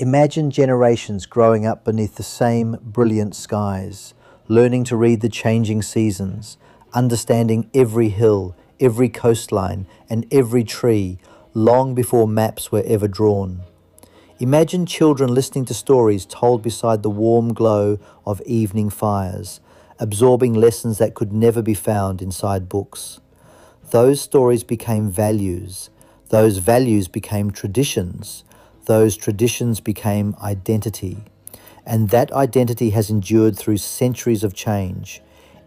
Imagine generations growing up beneath the same brilliant skies, learning to read the changing seasons, understanding every hill, every coastline, and every tree long before maps were ever drawn. Imagine children listening to stories told beside the warm glow of evening fires, absorbing lessons that could never be found inside books. Those stories became values. Those values became traditions. Those traditions became identity. And that identity has endured through centuries of change.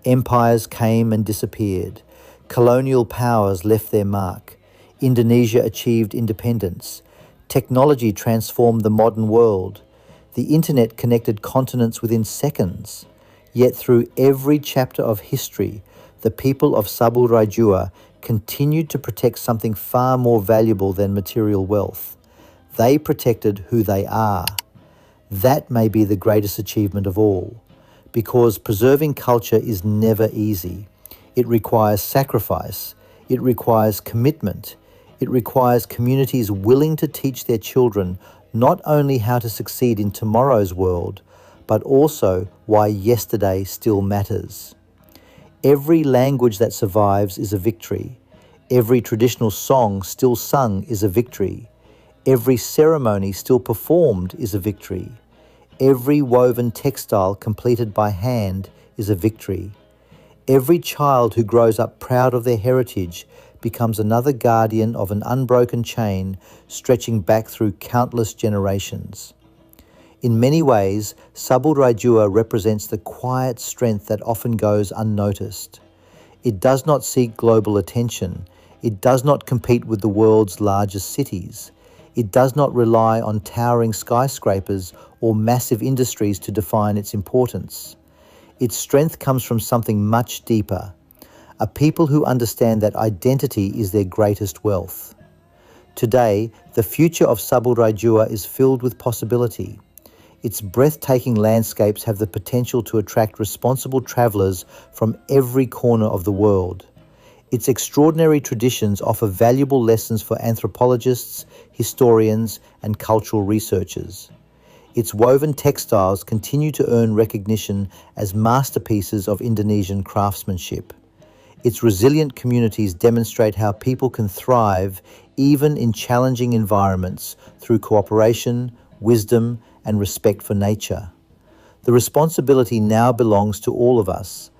Empires came and disappeared. Colonial powers left their mark. Indonesia achieved independence. Technology transformed the modern world. The internet connected continents within seconds. Yet through every chapter of history, the people of Sabu Raijua continued to protect something far more valuable than material wealth. They protected who they are. That may be the greatest achievement of all, because preserving culture is never easy. It requires sacrifice. It requires commitment. It requires communities willing to teach their children not only how to succeed in tomorrow's world, but also why yesterday still matters. Every language that survives is a victory. Every traditional song still sung is a victory. Every ceremony still performed is a victory. Every woven textile completed by hand is a victory. Every child who grows up proud of their heritage becomes another guardian of an unbroken chain stretching back through countless generations. In many ways, Sabu Raijua represents the quiet strength that often goes unnoticed. It does not seek global attention. It does not compete with the world's largest cities. It does not rely on towering skyscrapers or massive industries to define its importance. Its strength comes from something much deeper, a people who understand that identity is their greatest wealth. Today, the future of Sabu Raijua is filled with possibility. Its breathtaking landscapes have the potential to attract responsible travellers from every corner of the world. Its extraordinary traditions offer valuable lessons for anthropologists, historians, and cultural researchers. Its woven textiles continue to earn recognition as masterpieces of Indonesian craftsmanship. Its resilient communities demonstrate how people can thrive even in challenging environments through cooperation, wisdom, and respect for nature. The responsibility now belongs to all of us.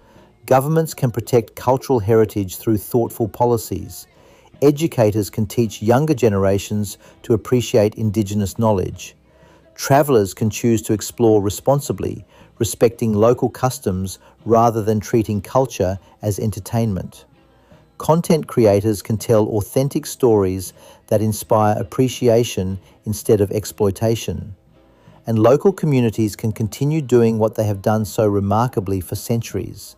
Governments can protect cultural heritage through thoughtful policies. Educators can teach younger generations to appreciate Indigenous knowledge. Travellers can choose to explore responsibly, respecting local customs rather than treating culture as entertainment. Content creators can tell authentic stories that inspire appreciation instead of exploitation. And local communities can continue doing what they have done so remarkably for centuries,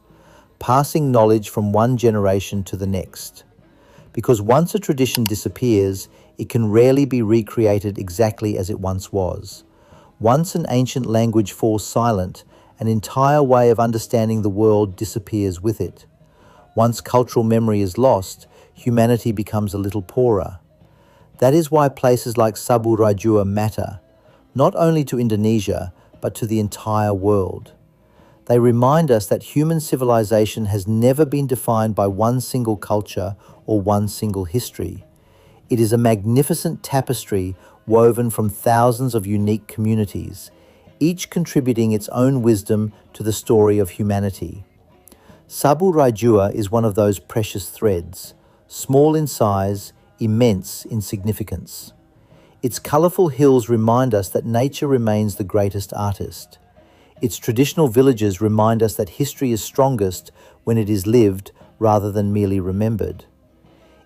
passing knowledge from one generation to the next. Because once a tradition disappears, it can rarely be recreated exactly as it once was. Once an ancient language falls silent, an entire way of understanding the world disappears with it. Once cultural memory is lost, humanity becomes a little poorer. That is why places like Sabu Raijua matter, not only to Indonesia, but to the entire world. They remind us that human civilization has never been defined by one single culture or one single history. It is a magnificent tapestry woven from thousands of unique communities, each contributing its own wisdom to the story of humanity. Sabu Raijua is one of those precious threads, small in size, immense in significance. Its colourful hills remind us that nature remains the greatest artist. Its traditional villages remind us that history is strongest when it is lived rather than merely remembered.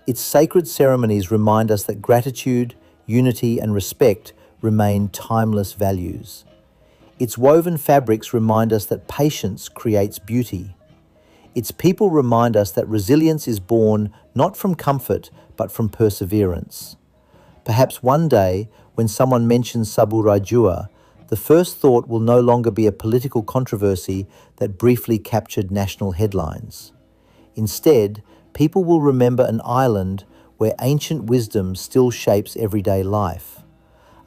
Its sacred ceremonies remind us that gratitude, unity, and respect remain timeless values. Its woven fabrics remind us that patience creates beauty. Its people remind us that resilience is born not from comfort, but from perseverance. Perhaps one day, when someone mentions Sabu Raijua, the first thought will no longer be a political controversy that briefly captured national headlines. Instead, people will remember an island where ancient wisdom still shapes everyday life.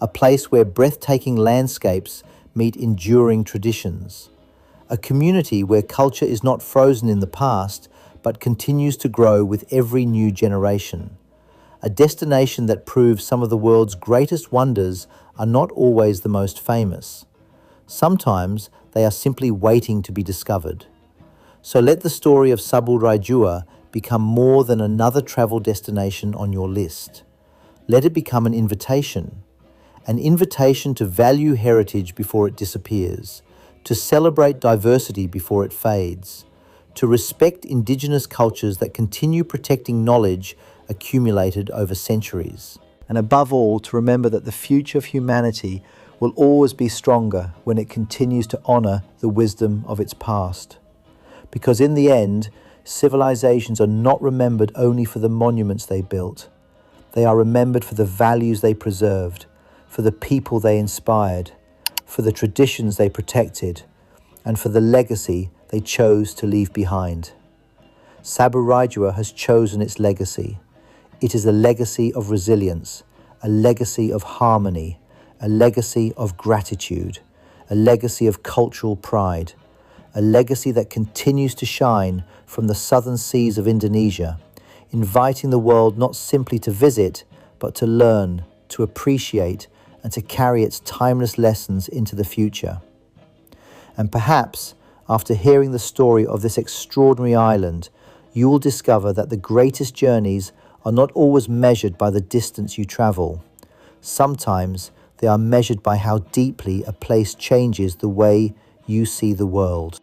a place where breathtaking landscapes meet enduring traditions, a community where culture is not frozen in the past but continues to grow with every new generation, a destination that proves some of the world's greatest wonders are not always the most famous. Sometimes they are simply waiting to be discovered. So let the story of Sabu Raijua become more than another travel destination on your list. Let it become an invitation to value heritage before it disappears, to celebrate diversity before it fades, to respect indigenous cultures that continue protecting knowledge accumulated over centuries. And above all, to remember that the future of humanity will always be stronger when it continues to honor the wisdom of its past. Because in the end, civilizations are not remembered only for the monuments they built. They are remembered for the values they preserved, for the people they inspired, for the traditions they protected, and for the legacy they chose to leave behind. Sabu Raijua has chosen its legacy. It is a legacy of resilience, a legacy of harmony, a legacy of gratitude, a legacy of cultural pride, a legacy that continues to shine from the southern seas of Indonesia, inviting the world not simply to visit, but to learn, to appreciate, and to carry its timeless lessons into the future. And perhaps, after hearing the story of this extraordinary island, you will discover that the greatest journeys are not always measured by the distance you travel. Sometimes they are measured by how deeply a place changes the way you see the world.